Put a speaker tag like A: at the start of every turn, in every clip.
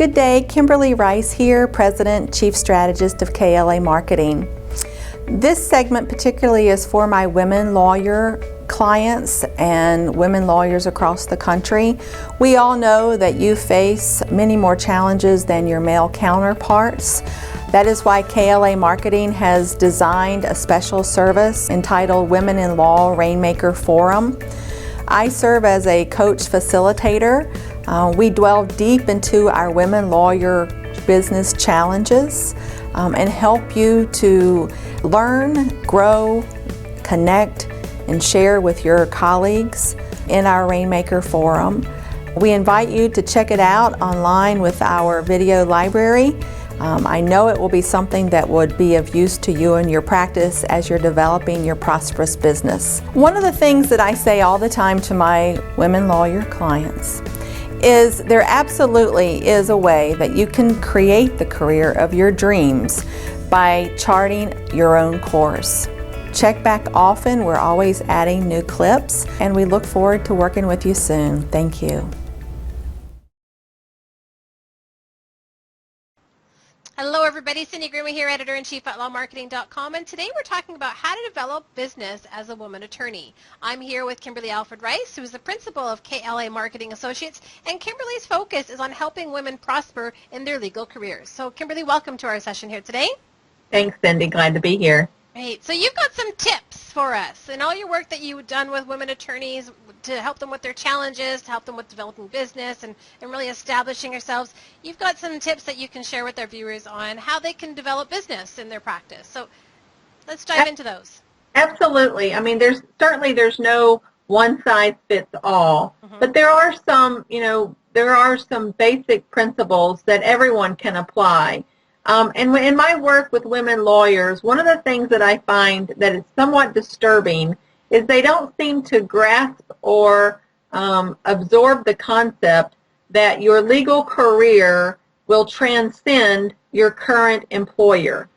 A: Good day, Kimberly Rice here, President, Chief Strategist of KLA Marketing. This segment particularly is for my women lawyer clients and women lawyers across the country. We all know that you face many more challenges than your male counterparts. That is why KLA Marketing has designed a special service entitled Women in Law Rainmaker Forum. I serve as a coach facilitator. We delve deep into our women lawyer business challenges and help you to learn, grow, connect, and share with your colleagues in our Rainmaker Forum. We invite you to check it out online with our video library. I know it will be something that would be of use to you in your practice as you're developing your prosperous business. One of the things that I say all the time to my women lawyer clients is there absolutely is a way that you can create the career of your dreams by charting your own course. Check back often. We're always adding new clips, and we look forward to working with you soon. Thank you.
B: Hello everybody, Cindy Grima here, Editor-in-Chief at LawMarketing.com, and today we're talking about how to develop business as a woman attorney. I'm here with Kimberly Alfred Rice, who is the principal of KLA Marketing Associates, and Kimberly's focus is on helping women prosper in their legal careers. So Kimberly, welcome to our session here today.
C: Thanks, Cindy. Glad to be here.
B: Great. So you've got some tips for us and all your work that you've done with women attorneys to help them with their challenges, to help them with developing business and really establishing yourselves. You've got some tips that you can share with our viewers on how they can develop business in their practice. So let's dive into those.
C: Absolutely. I mean, there's no one size fits all, but there are some, there are some basic principles that everyone can apply. And in my work with women lawyers, one of the things that I find that is somewhat disturbing is they don't seem to grasp or absorb the concept that your legal career will transcend your current employer.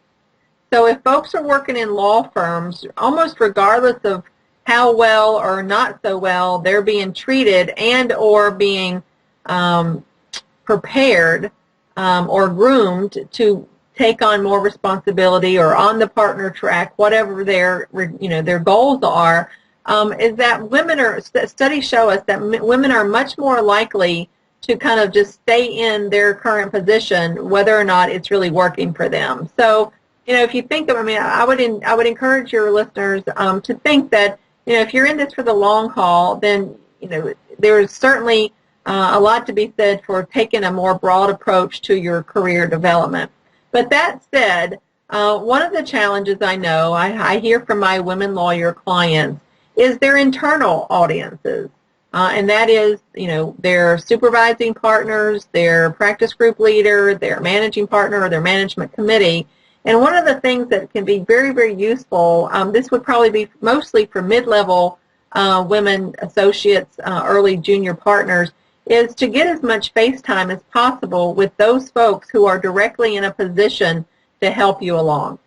C: So if folks are working in law firms, almost regardless of how well or not so well they're being treated and or being prepared or groomed to take on more responsibility or on the partner track, whatever their goals are, is that studies show us that women are much more likely to kind of just stay in their current position, whether or not it's really working for them. So, if you think of, I would encourage your listeners to think that, if you're in this for the long haul, then, there's certainly a lot to be said for taking a more broad approach to your career development. But that said, one of the challenges I know, I hear from my women lawyer clients, is their internal audiences. And that is, their supervising partners, their practice group leader, their managing partner, or their management committee. And one of the things that can be very, very useful, this would probably be mostly for mid-level women associates, early junior partners, is to get as much face time as possible with those folks who are directly in a position to help you along.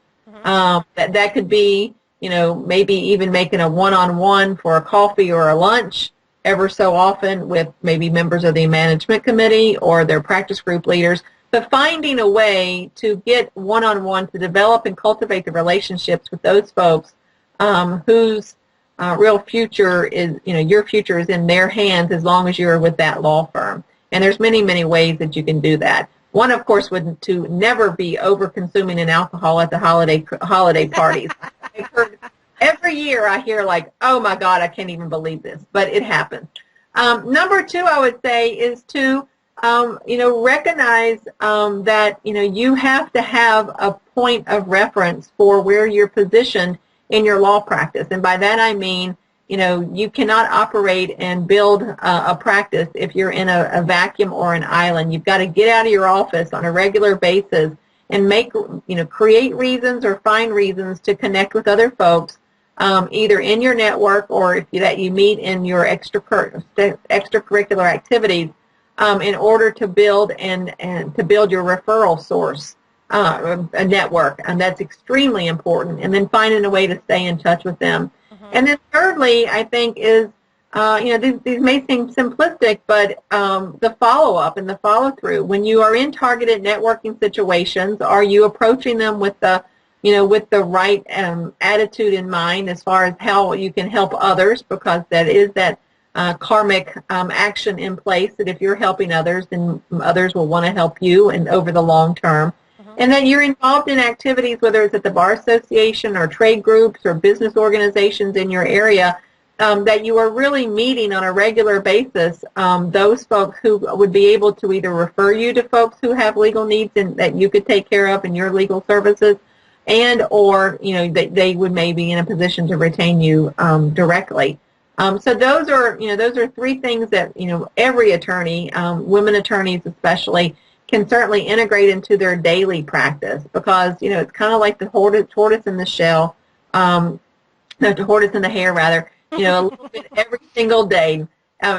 C: That could be, maybe even making a one-on-one for a coffee or a lunch ever so often with maybe members of the management committee or their practice group leaders, but finding a way to get one-on-one to develop and cultivate the relationships with those folks whose real future is, your future is in their hands as long as you're with that law firm. And there's many, many ways that you can do that. One, of course, would to never be over-consuming in alcohol at the holiday parties. Every year I hear like, oh my God, I can't even believe this, but it happens. Number two, I would say, is to, recognize that, you have to have a point of reference for where you're positioned in your law practice. And by that I mean, you cannot operate and build a practice if you're in a vacuum or an island. You've got to get out of your office on a regular basis and create reasons or find reasons to connect with other folks, either in your network or that you meet in your extracurricular activities, in order to build and to build your referral source. A network, and that's extremely important, and then finding a way to stay in touch with them. And then thirdly, I think, is these may seem simplistic, but the follow-up and the follow-through, when you are in targeted networking situations, are you approaching them with the right attitude in mind as far as how you can help others, because that is that karmic action in place that if you're helping others, then others will want to help you and over the long term. And then you're involved in activities, whether it's at the Bar Association or trade groups or business organizations in your area, that you are really meeting on a regular basis those folks who would be able to either refer you to folks who have legal needs and that you could take care of in your legal services, and or they would maybe be in a position to retain you directly. So those are three things that every attorney, women attorneys especially, can certainly integrate into their daily practice, because it's kind of like the tortoise in the shell, no, the tortoise in the hare rather. A little bit every single day.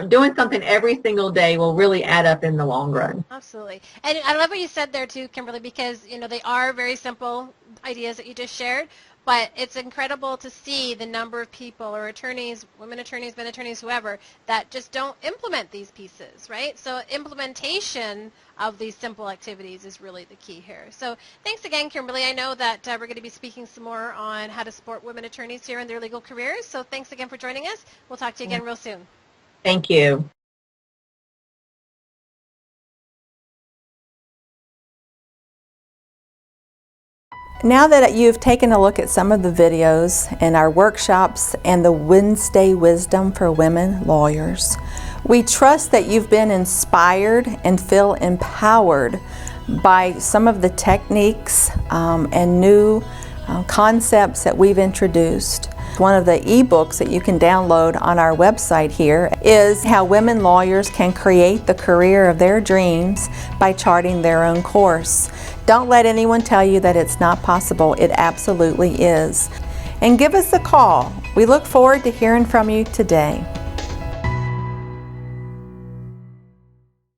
C: Doing something every single day will really add up in the long run.
B: Absolutely. And I love what you said there too, Kimberly, because they are very simple ideas that you just shared, but it's incredible to see the number of people or attorneys, women attorneys, men attorneys, whoever, that just don't implement these pieces, right? So implementation of these simple activities is really the key here. So thanks again, Kimberly. I know that we're going to be speaking some more on how to support women attorneys here in their legal careers. So thanks again for joining us. We'll talk to you again real soon.
C: Thank you.
A: Now that you've taken a look at some of the videos in our workshops and the Wednesday Wisdom for Women Lawyers, we trust that you've been inspired and feel empowered by some of the techniques and new concepts that we've introduced. One of the ebooks that you can download on our website here is how women lawyers can create the career of their dreams by charting their own course. Don't let anyone tell you that it's not possible. It absolutely is. And give us a call. We look forward to hearing from you today.